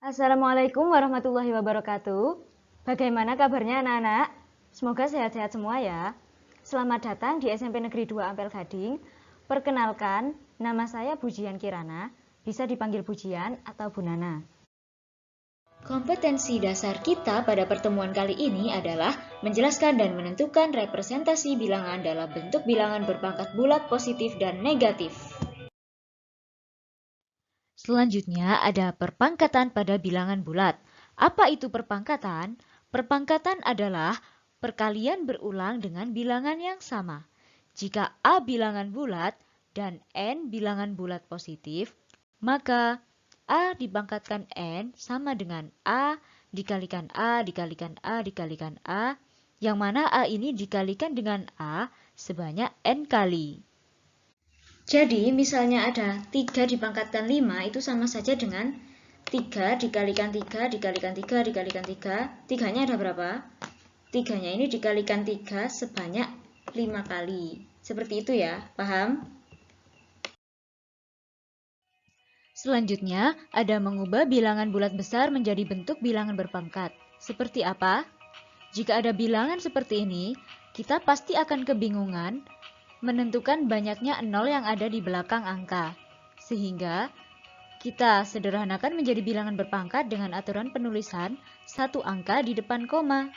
Assalamualaikum warahmatullahi wabarakatuh. Bagaimana kabarnya anak-anak? Semoga sehat-sehat semua ya. Selamat datang di SMP Negeri 2 Ampel Gading. Perkenalkan, nama saya Bujian Kirana, bisa dipanggil Bujian atau Bu Nana. Kompetensi dasar kita pada pertemuan kali ini adalah menjelaskan dan menentukan representasi bilangan dalam bentuk bilangan berpangkat bulat positif dan negatif. Selanjutnya ada perpangkatan pada bilangan bulat. Apa itu perpangkatan? Perpangkatan adalah perkalian berulang dengan bilangan yang sama. Jika A bilangan bulat dan N bilangan bulat positif, maka A dipangkatkan N sama dengan A dikalikan A dikalikan A dikalikan A, yang mana A ini dikalikan dengan A sebanyak N kali. Jadi misalnya ada 3 dipangkatkan 5 itu sama saja dengan 3 dikalikan 3 dikalikan 3 dikalikan 3. 3-nya ada berapa? 3-nya ini dikalikan 3 sebanyak 5 kali. Seperti itu ya, paham? Selanjutnya, ada mengubah bilangan bulat besar menjadi bentuk bilangan berpangkat. Seperti apa? Jika ada bilangan seperti ini, kita pasti akan kebingungan menentukan banyaknya nol yang ada di belakang angka. Sehingga kita sederhanakan menjadi bilangan berpangkat dengan aturan penulisan satu angka di depan koma.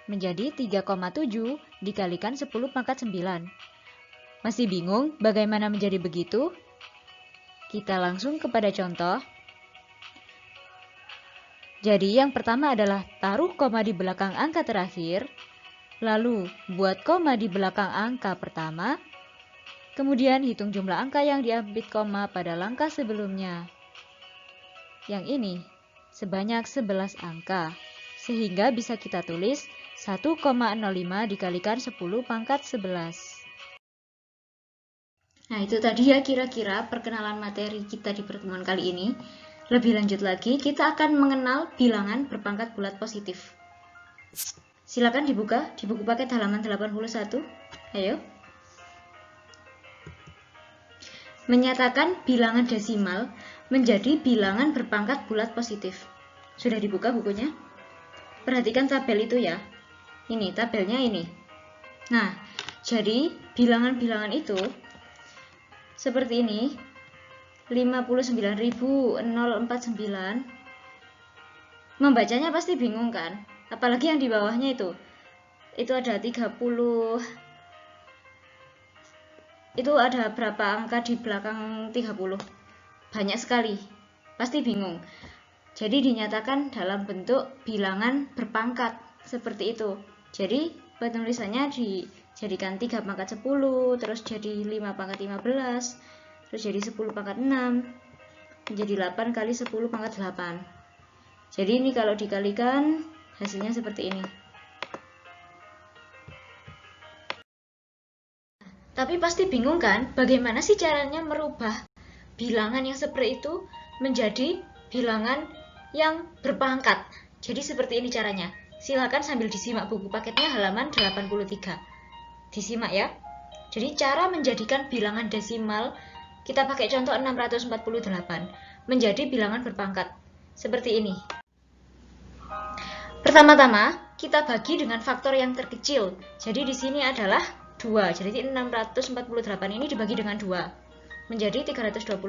Menjadi 3,7 dikalikan 10 pangkat 9. Masih bingung bagaimana menjadi begitu? Kita langsung kepada contoh. Jadi yang pertama adalah taruh koma di belakang angka terakhir. Lalu, buat koma di belakang angka pertama, kemudian hitung jumlah angka yang diambil koma pada langkah sebelumnya. Yang ini, sebanyak 11 angka, sehingga bisa kita tulis 1,05 dikalikan 10 pangkat 11. Nah, itu tadi ya kira-kira perkenalan materi kita di pertemuan kali ini. Lebih lanjut lagi, kita akan mengenal bilangan berpangkat bulat positif. Silakan dibuka di buku paket halaman 81. Ayo. Menyatakan bilangan desimal menjadi bilangan berpangkat bulat positif. Sudah dibuka bukunya? Perhatikan tabel itu ya. Ini tabelnya ini. Nah, jadi bilangan-bilangan itu seperti ini. 59.049. Membacanya pasti bingung kan? Apalagi yang di bawahnya itu ada 30. Itu ada berapa angka di belakang 30? Banyak sekali. Pasti bingung. Jadi dinyatakan dalam bentuk bilangan berpangkat seperti itu. Jadi penulisannya dijadikan 3 pangkat 10, terus jadi 5 pangkat 15, terus jadi 10 pangkat 6, menjadi 8 kali 10 pangkat 8. Jadi ini kalau dikalikan hasilnya seperti ini. Tapi pasti bingung kan, bagaimana sih caranya merubah bilangan yang seperti itu menjadi bilangan yang berpangkat. Jadi seperti ini caranya. Silakan sambil disimak buku paketnya halaman 83. Disimak ya. Jadi cara menjadikan bilangan desimal, kita pakai contoh 648, menjadi bilangan berpangkat. Seperti ini. Pertama-tama, kita bagi dengan faktor yang terkecil. Jadi di sini adalah 2. Jadi 648 ini dibagi dengan 2. Menjadi 324.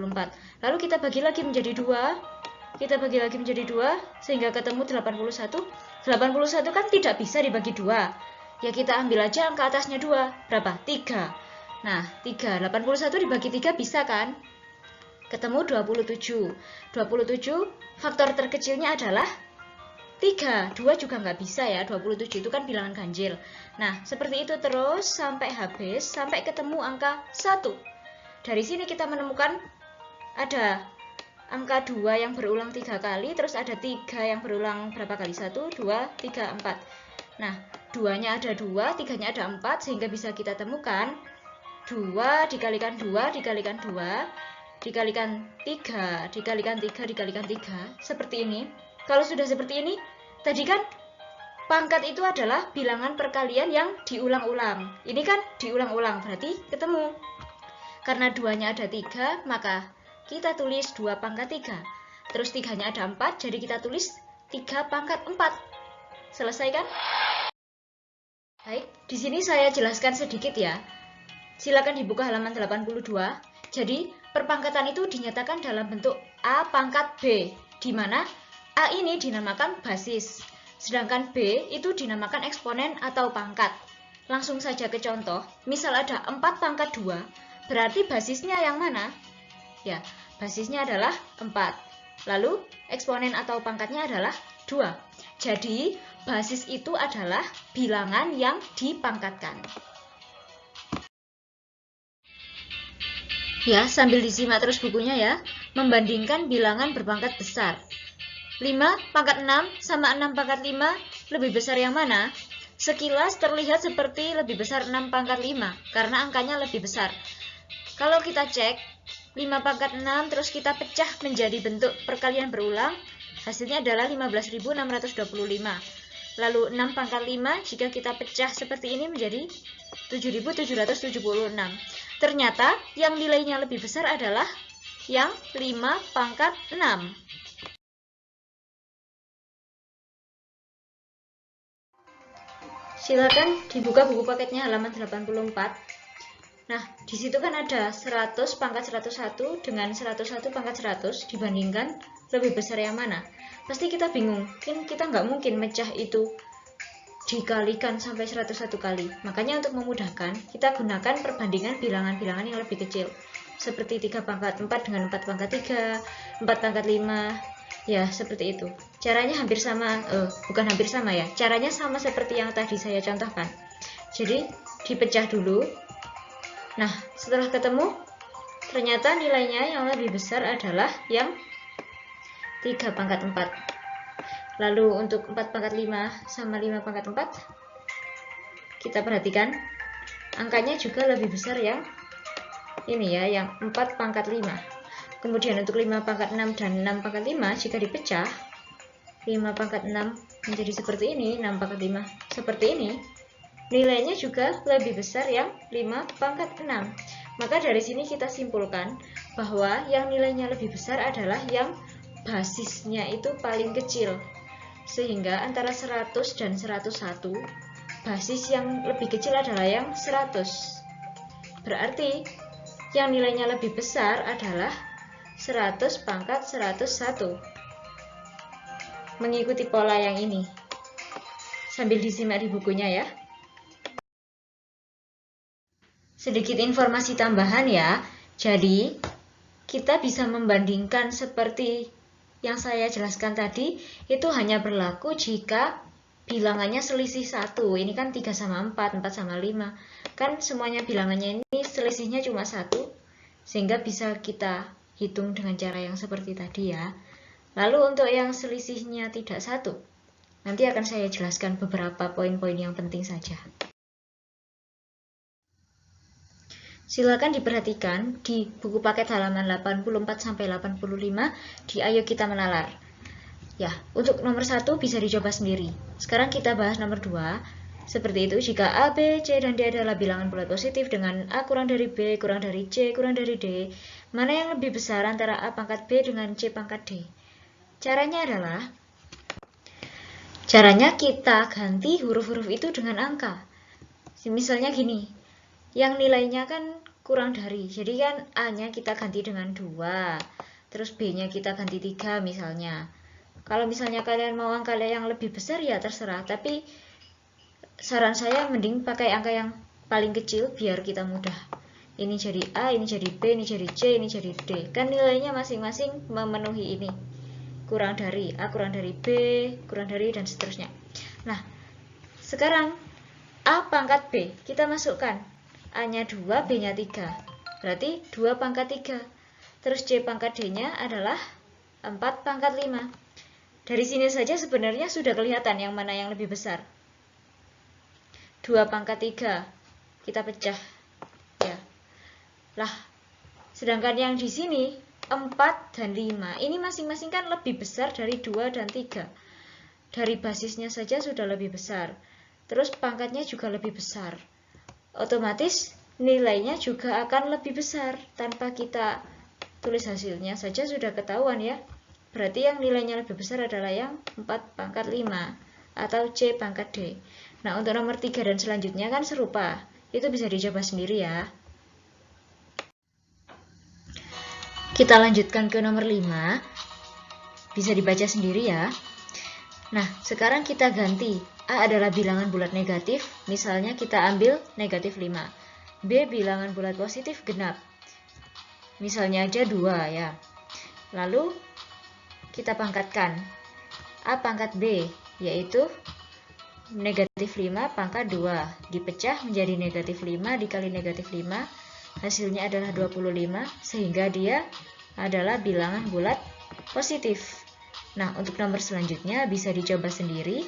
Lalu kita bagi lagi menjadi 2. Kita bagi lagi menjadi 2 sehingga ketemu 81. 81 kan tidak bisa dibagi 2. Ya kita ambil aja angka atasnya 2. Berapa? 3. Nah, 3. 81 dibagi 3 bisa kan? Ketemu 27. 27 faktor terkecilnya adalah 3, 2 juga nggak bisa ya, 27 itu kan bilangan ganjil. Nah, seperti itu terus sampai habis, sampai ketemu angka 1. Dari sini kita menemukan ada angka 2 yang berulang 3 kali, terus ada 3 yang berulang berapa kali? 1, 2, 3, 4. Nah, 2-nya ada 2, 3-nya ada 4, sehingga bisa kita temukan 2 dikalikan 2 dikalikan 2 dikalikan 3 dikalikan 3 dikalikan 3, seperti ini. Kalau sudah seperti ini, tadi kan pangkat itu adalah bilangan perkalian yang diulang-ulang. Ini kan diulang-ulang, berarti ketemu. Karena 2-nya ada 3, maka kita tulis 2 pangkat 3. terus 3-nya ada 4, jadi kita tulis 3 pangkat 4. Selesai kan? Baik, di sini saya jelaskan sedikit ya. Silakan dibuka halaman 82. Jadi, perpangkatan itu dinyatakan dalam bentuk A pangkat B, di mana A ini dinamakan basis, sedangkan B itu dinamakan eksponen atau pangkat. Langsung saja ke contoh, misal ada 4 pangkat 2, berarti basisnya yang mana? Ya, basisnya adalah 4. Lalu, eksponen atau pangkatnya adalah 2. Jadi, basis itu adalah bilangan yang dipangkatkan. Ya, sambil disimak terus bukunya ya. Membandingkan bilangan berpangkat besar. 5 pangkat 6 sama 6 pangkat 5, lebih besar yang mana? Sekilas terlihat seperti lebih besar 6 pangkat 5, karena angkanya lebih besar. Kalau kita cek, 5 pangkat 6 terus kita pecah menjadi bentuk perkalian berulang, hasilnya adalah 15.625. Lalu 6 pangkat 5 jika kita pecah seperti ini menjadi 7.776. Ternyata yang nilainya lebih besar adalah yang 5 pangkat 6. Silakan dibuka buku paketnya halaman 84. Nah, di situ kan ada 100 pangkat 101 dengan 101 pangkat 100 dibandingkan lebih besar yang mana. Pasti kita bingung, kita nggak mungkin mecah itu dikalikan sampai 101 kali. Makanya untuk memudahkan, kita gunakan perbandingan bilangan-bilangan yang lebih kecil. Seperti 3 pangkat 4 dengan 4 pangkat 3, 4 pangkat 5, ya seperti itu. Caranya hampir sama, bukan hampir sama ya, caranya sama seperti yang tadi saya contohkan. Jadi, dipecah dulu. Nah, setelah ketemu, ternyata nilainya yang lebih besar adalah yang 3 pangkat 4. Lalu untuk 4 pangkat 5 sama 5 pangkat 4, kita perhatikan, angkanya juga lebih besar yang ini ya, yang 4 pangkat 5. Kemudian untuk 5 pangkat 6 dan 6 pangkat 5, jika dipecah, 5 pangkat 6 menjadi seperti ini, 6 pangkat 5 seperti ini, nilainya juga lebih besar yang 5 pangkat 6. Maka dari sini kita simpulkan bahwa yang nilainya lebih besar adalah yang basisnya itu paling kecil. Sehingga antara 100 dan 101, basis yang lebih kecil adalah yang 100. Berarti yang nilainya lebih besar adalah 100 pangkat 101. Mengikuti pola yang ini. Sambil disimak di bukunya ya. Sedikit informasi tambahan ya. Jadi, kita bisa membandingkan seperti yang saya jelaskan tadi, itu hanya berlaku jika bilangannya selisih 1. Ini kan 3 sama 4, 4 sama 5. Kan semuanya bilangannya ini selisihnya cuma 1, sehingga bisa kita hitung dengan cara yang seperti tadi ya. Lalu untuk yang selisihnya tidak 1, nanti akan saya jelaskan beberapa poin-poin yang penting saja. Silakan diperhatikan di buku paket halaman 84-85 di Ayo Kita Menalar. Ya, untuk nomor 1 bisa dicoba sendiri. Sekarang kita bahas nomor 2. Seperti itu, jika A, B, C, dan D adalah bilangan bulat positif dengan A kurang dari B, kurang dari C, kurang dari D, mana yang lebih besar antara A pangkat B dengan C pangkat D? Caranya kita ganti huruf-huruf itu dengan angka. Misalnya gini, yang nilainya kan kurang dari, jadi kan A-nya kita ganti dengan 2, terus B-nya kita ganti 3 misalnya. Kalau misalnya kalian mau angka yang lebih besar ya terserah, tapi saran saya mending pakai angka yang paling kecil biar kita mudah. Ini jadi A, ini jadi B, ini jadi C, ini jadi D. Kan nilainya masing-masing memenuhi ini. Kurang dari A, kurang dari B, kurang dari, dan seterusnya. Nah, sekarang A pangkat B, kita masukkan. A-nya 2, B-nya 3. Berarti 2 pangkat 3. Terus C pangkat D-nya adalah 4 pangkat 5. Dari sini saja sebenarnya sudah kelihatan yang mana yang lebih besar. 2 pangkat 3. Kita pecah. Ya. Lah, sedangkan yang di sini 4 dan 5. Ini masing-masing kan lebih besar dari 2 dan 3. Dari basisnya saja sudah lebih besar. Terus pangkatnya juga lebih besar. Otomatis nilainya juga akan lebih besar. Tanpa kita tulis hasilnya saja sudah ketahuan ya. berarti yang nilainya lebih besar adalah yang 4 pangkat 5 atau C pangkat D. Nah, untuk nomor 3 dan selanjutnya kan serupa. Itu bisa dicoba sendiri ya. Kita lanjutkan ke nomor 5. Bisa dibaca sendiri ya. Nah, sekarang kita ganti. A adalah bilangan bulat negatif, misalnya kita ambil negatif 5. B bilangan bulat positif genap. Misalnya aja 2 ya. Lalu kita pangkatkan. A pangkat B, yaitu negatif 5 pangkat 2. Dipecah menjadi negatif 5 dikali negatif 5. Hasilnya adalah 25, sehingga dia adalah bilangan bulat positif. Nah, untuk nomor selanjutnya bisa dicoba sendiri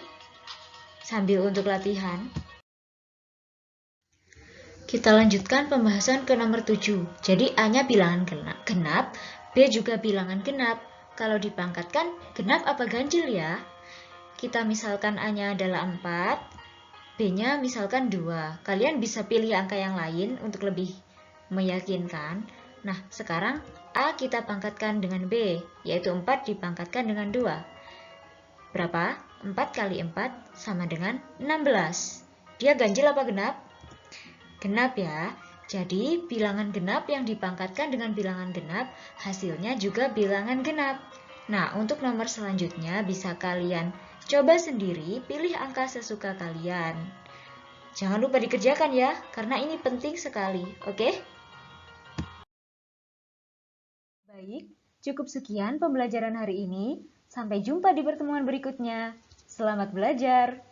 sambil untuk latihan. Kita lanjutkan pembahasan ke nomor 7. Jadi A-nya bilangan genap, B juga bilangan genap. Kalau dipangkatkan, genap apa ganjil ya? Kita misalkan A-nya adalah 4, B-nya misalkan 2. Kalian bisa pilih angka yang lain untuk lebih meyakinkan. Nah, sekarang A kita pangkatkan dengan B, yaitu 4 dipangkatkan dengan 2. Berapa? 4 kali 4 sama dengan 16. Dia ganjil apa genap? Genap ya. Jadi, bilangan genap yang dipangkatkan dengan bilangan genap, hasilnya juga bilangan genap. Nah, untuk nomor selanjutnya bisa kalian coba sendiri, pilih angka sesuka kalian. Jangan lupa dikerjakan ya, karena ini penting sekali, oke? Baik, cukup sekian pembelajaran hari ini. Sampai jumpa di pertemuan berikutnya. Selamat belajar!